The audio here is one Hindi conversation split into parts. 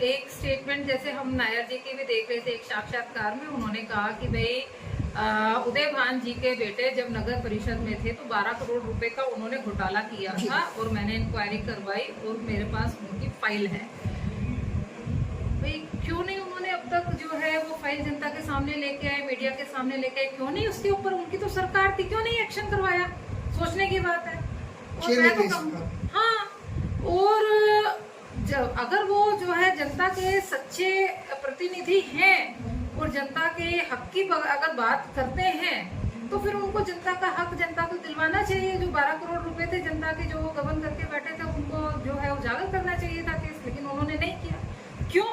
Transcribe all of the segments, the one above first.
एक स्टेटमेंट जैसे हम नायर जी की भी देख रहे थे एक साक्षात्कार में, उन्होंने कहा कि भाई उदय भान जी के बेटे जब नगर परिषद में थे तो 12 करोड़ रुपए का उन्होंने घोटाला किया था और मैंने इंक्वायरी करवाई और मेरे पास उनकी फाइल है। भाई क्यों नहीं उन्होंने अब तक जो है वो फाइल जनता के सामने लेके आए, मीडिया के सामने लेके आए, क्यों नहीं उसके ऊपर, उनकी तो सरकार थी, क्यों नहीं एक्शन करवाया? सोचने की बात है। और मैं तो हाँ, और जब अगर वो जो है जनता के सच्चे प्रतिनिधि हैं और जनता के हक की अगर बात करते हैं तो फिर उनको जनता का हक जनता को दिलवाना चाहिए। जो 12 करोड़ रुपए थे जनता के जो गबन करके बैठे थे उनको जो है उजागर करना चाहिए था केस, लेकिन उन्होंने नहीं किया। क्यों?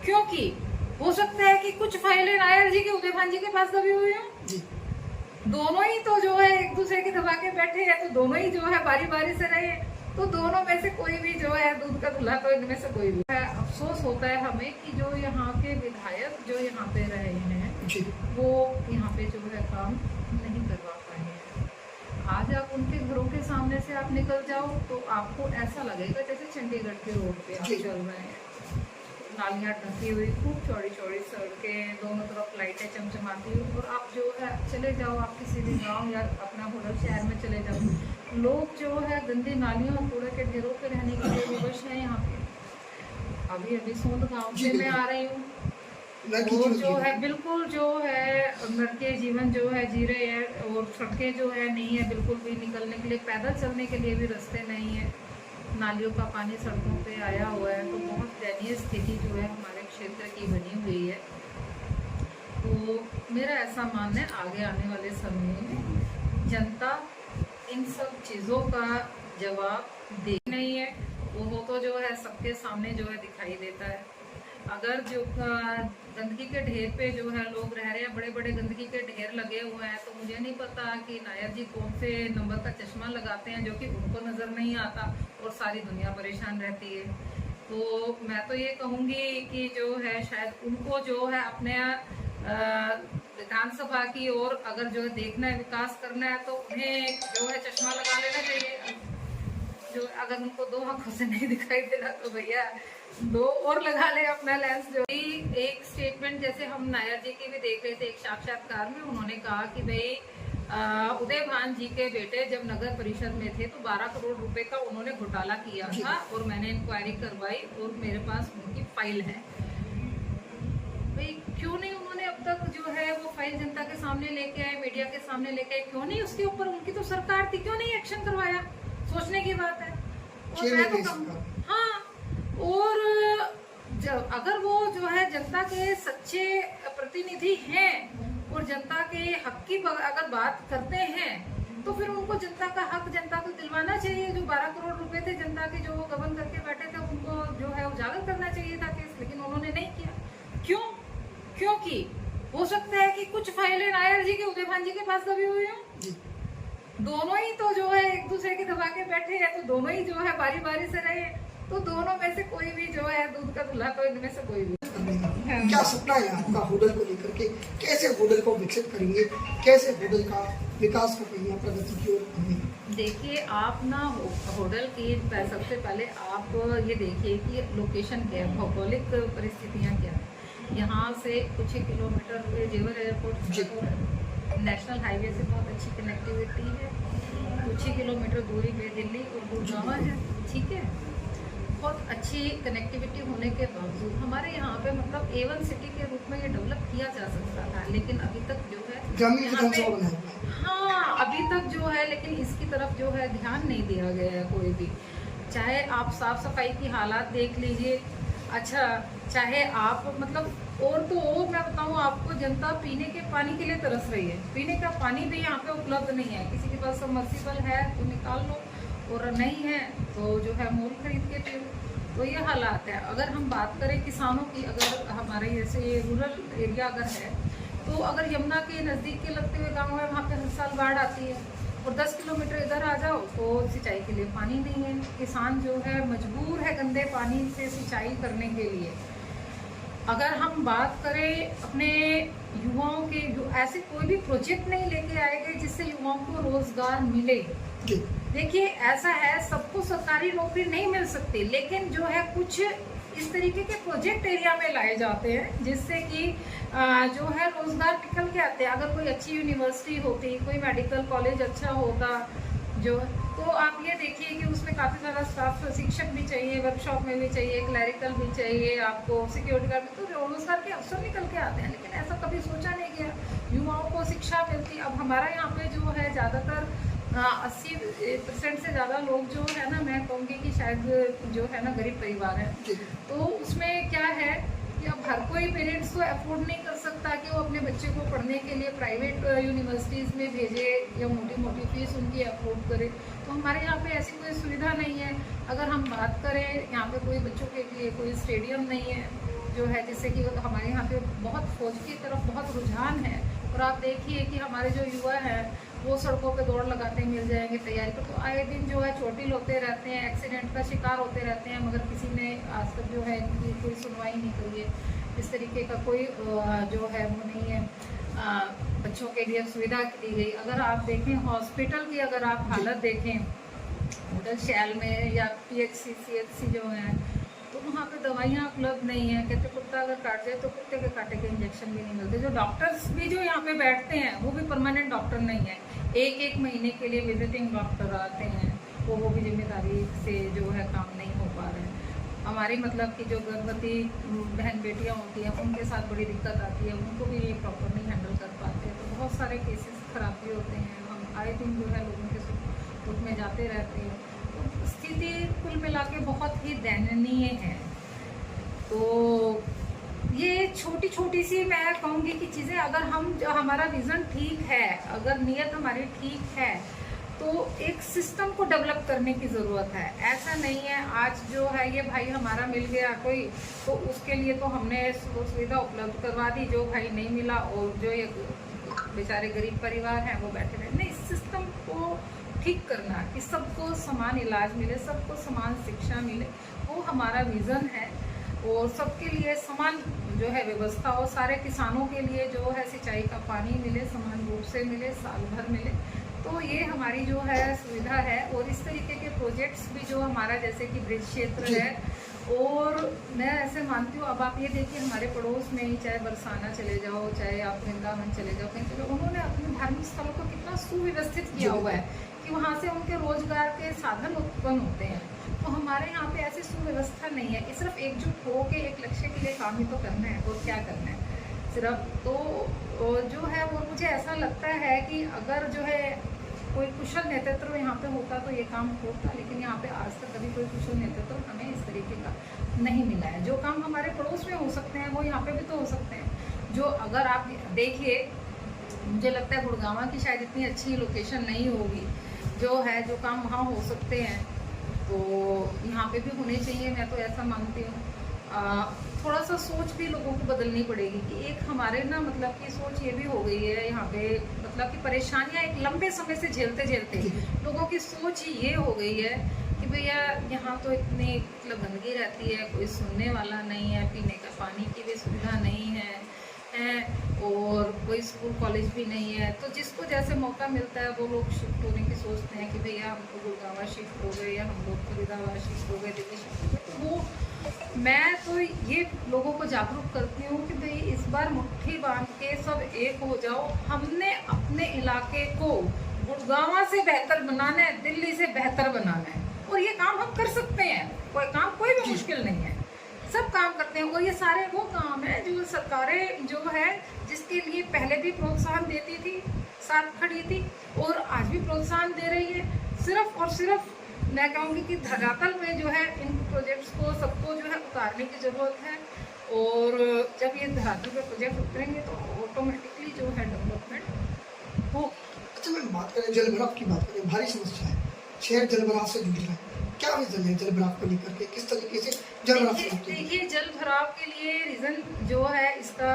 क्योंकि हो सकता है कि कुछ फाइलें नायर जी के उदय भान जी के पास दबी हुई हो। दोनों ही तो जो है एक दूसरे के दबा के बैठे हैं, तो दोनों ही जो है बारी बारी से रहे, तो दोनों में से कोई भी जो है दूध का दूल्हा, तो इनमें से कोई भी है। अफसोस होता है हमें कि जो यहाँ के विधायक जो यहाँ पे रहे हैं वो यहाँ पे जो है काम नहीं करवा पाए हैं। आज आप उनके घरों के सामने से आप निकल जाओ तो आपको ऐसा लगेगा जैसे चंडीगढ़ के रोड पे आप चल रहे हैं। नालियाँ ढकी हुई, खूब चौड़ी चौड़ी सड़कें, दोनों तरफ लाइटें चमचमाती हुई, और आप जो है चले जाओ, आप किसी भी गांव या अपना होटल शहर में चले जाओ, लोग जो है गंदी नालियों और कूड़े के ढेरों पे रहने के लिए विवश है। यहाँ पे अभी अभी सोंद गाँव से मैं आ रही हूँ, और जो है बिल्कुल जो है नरके जीवन जो है जी रहे हैं, और सड़कें जो है नहीं है बिल्कुल भी, निकलने के लिए पैदल चलने के लिए भी रास्ते नहीं है, नालियों का पानी सड़कों पे आया हुआ है। तो बहुत दयनीय स्थिति जो है हमारे क्षेत्र की बनी हुई है। तो मेरा ऐसा मानना है आगे आने वाले समय में जनता इन सब चीज़ों का जवाब दे नहीं है, वो तो जो है सबके सामने जो है दिखाई देता है। अगर जो गंदगी के ढेर पे जो है लोग रह रहे हैं, बड़े बड़े गंदगी के ढेर लगे हुए हैं, तो मुझे नहीं पता कि नायर जी कौन से नंबर का चश्मा लगाते हैं जो कि उनको नज़र नहीं आता और सारी दुनिया परेशान रहती है। तो मैं तो ये कहूँगी कि जो है शायद उनको जो है अपने विधानसभा की ओर अगर जो है देखना है, विकास करना है, तो उन्हें जो है चश्मा लगा लेना चाहिए। जो अगर उनको दो आंखों से नहीं दिखाई दे रहा तो भैया दो और लगा ले अपना लेंस। जो एक स्टेटमेंट जैसे हम नायर जी की भी देख रहे थे एक साक्षात्कार में, उन्होंने कहा कि भाई उदय भान जी के बेटे जब नगर परिषद में थे तो 12 करोड़ रुपए का उन्होंने घोटाला किया था और मैंने इंक्वायरी करवाई और मेरे पास उनकी फाइल है। भाई क्यों नहीं उन्होंने अब तक जो है वो फाइल जनता के सामने लेके आए, मीडिया के सामने लेके आए, क्यों नहीं उसके ऊपर, उनकी तो सरकार थी, क्यों नहीं एक्शन करवाया? सोचने की बात है। और मैं तो हाँ, और जब अगर वो जो है जनता के सच्चे प्रतिनिधि हैं और जनता के हक की अगर बात करते हैं तो फिर उनको जनता का हक जनता को दिलवाना चाहिए। जो 12 करोड़ रुपए थे जनता के जो गबन करके बैठे थे उनको जो है उजागर करना चाहिए था केस, लेकिन उन्होंने नहीं किया। क्यों? क्योंकि हो सकता है कि कुछ फाइलें नायर जी के उदय भान जी के पास दबी हुई हो। दोनों ही तो जो है एक दूसरे के दबा के बैठे हैं, तो दोनों ही जो है बारी बारी से रहे, तो दोनों में से कोई भी जो है दूध का दूल्हा, तो इनमें से कोई भी। क्या सपना है आपका होटल को लेकर के? कैसे होटल को विकसित करेंगे? कैसे होटल का विकास करेंगे, प्रगति की ओर? देखिए आप ना होटल की सबसे पहले आप ये देखिए कि लोकेशन क्या है, भौगोलिक परिस्थितियाँ क्या है। यहाँ से कुछ ही किलोमीटर पे जेवर एयरपोर्ट, नेशनल हाईवे से बहुत अच्छी कनेक्टिविटी है। कुछ ही किलोमीटर दूरी पे दिल्ली और गुड़गांव है, ठीक है। बहुत अच्छी कनेक्टिविटी होने के बावजूद हमारे यहाँ पे मतलब A1 सिटी के रूप में ये डेवलप किया जा सकता था, लेकिन अभी तक जो है हाँ अभी तक जो है, लेकिन इसकी तरफ जो है ध्यान नहीं दिया गया है कोई भी। चाहे आप साफ सफाई की हालात देख लीजिए, अच्छा चाहे आप मतलब और तो और मैं बताऊँ आपको, जनता पीने के पानी के लिए तरस रही है। पीने का पानी भी यहाँ पे उपलब्ध नहीं है। किसी के पास सबमर्सिबल है तो निकाल लो, और नहीं है तो जो है मोल खरीद के पियो। तो ये हालात है। अगर हम बात करें किसानों की, अगर हमारे जैसे रूरल एरिया अगर है तो अगर यमुना के नज़दीक के लगते हुए गाँव है, वहाँ पे हर साल बाढ़ आती है, और 10 किलोमीटर इधर आ जाओ तो सिंचाई के लिए पानी नहीं है। किसान जो है मजबूर है गंदे पानी से सिंचाई करने के लिए। अगर हम बात करें अपने युवाओं के, ऐसे कोई भी प्रोजेक्ट नहीं लेके आए गए जिससे युवाओं को रोजगार मिले। देखिए ऐसा है, सबको सरकारी नौकरी नहीं मिल सकती, लेकिन जो है कुछ इस तरीके के प्रोजेक्ट एरिया में लाए जाते हैं जिससे कि जो है रोजगार निकल के आते हैं। अगर कोई अच्छी यूनिवर्सिटी होती, कोई मेडिकल कॉलेज अच्छा होता जो, तो आप ये देखिए कि उसमें काफ़ी सारा स्टाफ, शिक्षक भी चाहिए, वर्कशॉप में भी चाहिए, क्लैरिकल भी चाहिए, आपको सिक्योरिटी गार्ड, तो रोजगार के अवसर निकल के आते हैं। लेकिन ऐसा कभी सोचा नहीं गया, युवाओं को शिक्षा मिलती। अब हमारा यहाँ पे जो है ज़्यादातर 80% से ज़्यादा लोग जो है ना, मैं कहूँगी कि शायद जो है ना गरीब परिवार है। तो उसमें क्या है कि अब हर कोई पेरेंट्स तो अफोर्ड नहीं कर सकता कि वो अपने बच्चे को पढ़ने के लिए प्राइवेट यूनिवर्सिटीज़ में भेजे या मोटी मोटी फीस उनकी अफोर्ड करे। तो हमारे यहाँ पे ऐसी कोई सुविधा नहीं है। अगर हम बात करें, यहाँ पे कोई बच्चों के लिए कोई स्टेडियम नहीं है जो है, जिससे कि हमारे यहाँ पे बहुत फौज की तरफ बहुत रुझान है। और आप देखिए कि हमारे जो युवा हैं वो सड़कों पे दौड़ लगाते मिल जाएंगे तैयारी पर, तो आए दिन जो है चोटिल होते रहते हैं, एक्सीडेंट का शिकार होते रहते हैं, मगर किसी ने आज तक जो है इनकी कोई सुनवाई नहीं करी है। इस तरीके का कोई जो है वो नहीं है बच्चों के लिए सुविधा दी गई। अगर आप देखें हॉस्पिटल की, अगर आप हालत देखें होटल शैल में या PHC CHC जो है, तो वहाँ पे दवाइयाँ उपलब्ध नहीं है। कहते कुत्ता अगर काट जाए तो कुत्ते के काटे के इंजेक्शन भी नहीं मिलते। जो डॉक्टर्स भी जो यहाँ पे बैठते हैं वो भी परमानेंट डॉक्टर नहीं है, एक महीने के लिए विजिटिंग डॉक्टर आते हैं, वो भी जिम्मेदारी से जो है काम नहीं हो पा रहे हैं। हमारी मतलब कि जो गर्भवती बहन बेटियाँ होती हैं उनके साथ बड़ी दिक्कत आती है, उनको भी ये प्रॉपर नहीं हैंडल कर पाते। तो बहुत सारे केसेस खराब भी होते हैं। हम आए दिन जो है लोगों के दुख में जाते रहते हैं। तो स्थिति कुल मिला के बहुत ही दयनीय है। तो ये छोटी छोटी सी मैं कहूँगी कि चीज़ें, अगर हमारा विज़न ठीक है, अगर नीयत हमारी ठीक है, तो एक सिस्टम को डेवलप करने की ज़रूरत है। ऐसा नहीं है आज जो है ये भाई हमारा मिल गया कोई, तो उसके लिए तो हमने सुविधा उपलब्ध करवा दी, जो भाई नहीं मिला और जो ये बेचारे गरीब परिवार हैं वो बैठे रहे। नहीं, सिस्टम को ठीक करना कि सबको समान इलाज मिले, सबको समान शिक्षा मिले, वो हमारा विज़न है। और सबके लिए समान जो है व्यवस्था हो, सारे किसानों के लिए जो है सिंचाई का पानी मिले, समान रूप से मिले, साल भर मिले। तो ये हमारी जो है सुविधा है। और इस तरीके के प्रोजेक्ट्स भी जो हमारा जैसे कि ब्रिज क्षेत्र है, और मैं ऐसे मानती हूँ, अब आप ये देखिए हमारे पड़ोस में ही, चाहे बरसाना चले जाओ, चाहे आप वृंदावन चले जाओ, कहीं चले, उन्होंने अपने धार्मिक स्थलों को कितना सुव्यवस्थित किया हुआ है कि वहाँ से उनके रोजगार के साधन उत्पन्न होते हैं। तो हमारे यहाँ पे ऐसी सुव्यवस्था नहीं है। सिर्फ एकजुट हो के एक लक्ष्य के लिए काम ही तो करना है, और क्या करना है सिर्फ। तो जो है वो मुझे ऐसा लगता है कि अगर जो है कोई कुशल नेतृत्व यहाँ पे होता तो ये काम होता, लेकिन यहाँ पे आज तक कभी कोई कुशल नेतृत्व हमें इस तरीके का नहीं मिला है। जो काम हमारे पड़ोस में हो सकते हैं वो यहाँ पे भी तो हो सकते हैं। जो अगर आप देखिए, मुझे लगता है गुड़गांव की शायद इतनी अच्छी लोकेशन नहीं होगी, जो है जो काम वहाँ हो सकते हैं तो यहाँ पे भी होने चाहिए। मैं तो ऐसा मानती हूँ। थोड़ा सा सोच भी लोगों को बदलनी पड़ेगी कि एक हमारे ना मतलब की सोच ये भी हो गई है यहाँ पे, मतलब कि परेशानियाँ एक लंबे समय से झेलते झेलते लोगों की सोच ही ये हो गई है कि भैया यहाँ तो इतनी मतलब गंदगी रहती है, कोई सुनने वाला नहीं है, पीने का पानी की भी सुविधा नहीं है, और कोई स्कूल कॉलेज भी नहीं है। तो जिसको जैसे मौका मिलता है वो लोग शिफ्ट होने की सोचते हैं कि भैया हम तो गुड़गांव शिफ्ट हो गए, या हम लोग फरीदाबाद शिफ्ट हो गए, दिल्ली शिफ्ट हो गए। तो वो मैं तो ये लोगों को जागरूक करती हूँ कि भाई इस बार मुट्ठी बांध के सब एक हो जाओ। हमने अपने इलाके को गुड़गांव से बेहतर बनाना है, दिल्ली से बेहतर बनाना है, और ये काम हम कर सकते हैं। कोई भी मुश्किल नहीं है, सब काम करते हैं। और ये सारे वो काम है जो सरकारें जो है जिसके लिए पहले भी प्रोत्साहन देती थी, साथ खड़ी थी, और आज भी प्रोत्साहन दे रही है। सिर्फ और सिर्फ मैं कहूँगी कि धरातल में जो है इन प्रोजेक्ट्स को सबको जो है उतारने की ज़रूरत है। और जब ये धरातल पे प्रोजेक्ट उतरेंगे तो ऑटोमेटिकली जो है डेवलपमेंट हो। अच्छा मैम, बात करें जलभराव की, बात करें भारी समस्या है, शहर जलभराव से जूझ रहा है, क्या रीजन है जलभराव को लेकर के, किस तरीके से जलभराव से? देखिए जल भराव के लिए रीज़न जो है इसका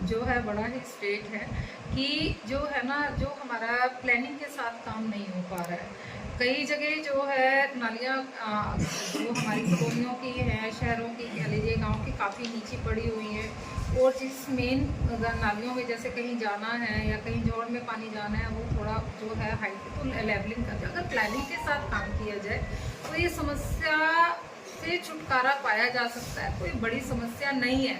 जो है बड़ा ही स्टेट है कि जो है ना, जो हमारा प्लानिंग के साथ काम नहीं हो पा रहा है। कई जगह जो है नालियाँ जो हमारी कॉलोनियों की हैं, शहरों की कह लीजिए, गाँव की काफ़ी नीचे पड़ी हुई है, और जिस मेन नालियों में जैसे कहीं जाना है या कहीं जोड़ में पानी जाना है वो थोड़ा जो है हाइट पे, तो लेवलिंग कर जाए। अगर प्लानिंग के साथ काम किया जाए तो ये समस्या से छुटकारा पाया जा सकता है। कोई बड़ी समस्या नहीं है।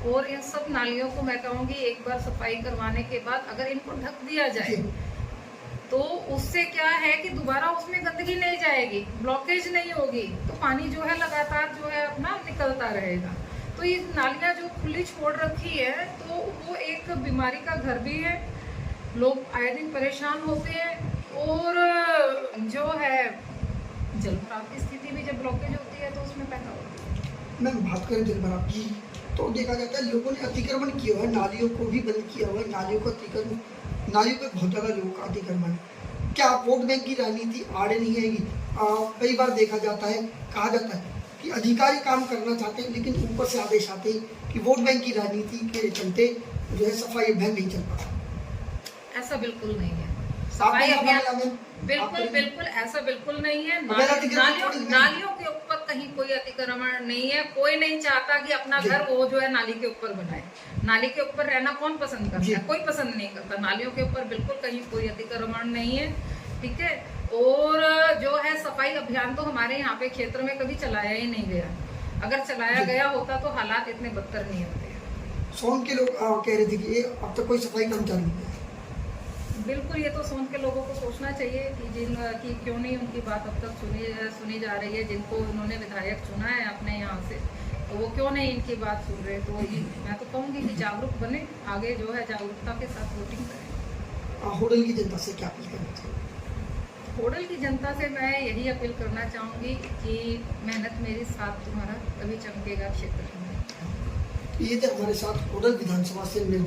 और इन सब नालियों को मैं कहूँगी एक बार सफाई करवाने के बाद अगर इनको ढक दिया जाए तो उससे क्या है कि दोबारा उसमें गंदगी नहीं जाएगी, ब्लॉकेज नहीं होगी, तो पानी जो है लगातार जो है अपना निकलता रहेगा। तो ये नालियाँ जो खुली छोड़ रखी है तो वो एक बीमारी का घर भी है, लोग आए दिन परेशान होते हैं। और जो है जल भराव की स्थिति भी जब ब्लॉकेज होती है तो उसमें पैदा होती है। मैम बात करें जल भराव की तो देखा जाता है लोगों ने अतिक्रमण किया हुआ है, नालियों को भी बंद किया हुआ है, नालियों को अतिक्रमण, नालियों पे बहुत ज़्यादा लोगों का अतिक्रमण है। क्या वोट बैंक की राजनीति आड़े नहीं आएगी? कई बार देखा जाता है, कहा जाता है कि अधिकारी काम करना चाहते हैं लेकिन ऊपर से आदेश आते हैं कि वोट बैंक की राजनीति के चलते जो है सफाई अभियान नहीं चल पाता। ऐसा बिल्कुल नहीं है। सफाई अभियान बिल्कुल ऐसा बिल्कुल नहीं है। नालियों के ऊपर कहीं कोई अतिक्रमण नहीं है। कोई नहीं चाहता कि अपना घर वो जो है नाली के ऊपर बनाए। नाली के ऊपर रहना कौन पसंद करता है? कोई पसंद नहीं करता। नालियों के ऊपर बिल्कुल कहीं कोई अतिक्रमण नहीं है, ठीक है। और जो है सफाई अभियान तो हमारे यहाँ पे क्षेत्र में कभी चलाया ही नहीं गया। अगर चलाया गया होता तो हालात इतने बदतर नहीं होते। सोन के लोग कह रहे थे कि अब तक कोई सफाई कर्मचारी नहीं है। बिल्कुल, ये तो सोन के लोगों को सोचना चाहिए कि क्यों नहीं उनकी बात अब तक सुनी जा रही है। जिनको उन्होंने विधायक चुना है अपने यहाँ से, तो वो क्यों नहीं इनकी बात सुन रहे। तो मैं तो कहूँगी कि जागरूक बने, आगे जो है जागरूकता के साथ वोटिंग करें। होडल की जनता से क्या अपील करना चाहिए? होडल की जनता से मैं यही अपील करना चाहूँगी कि मेहनत मेरी साथ तुम्हारा, तभी चमकेगा क्षेत्र में। ये थे हमारे साथ होडल विधानसभा से निर्दलीय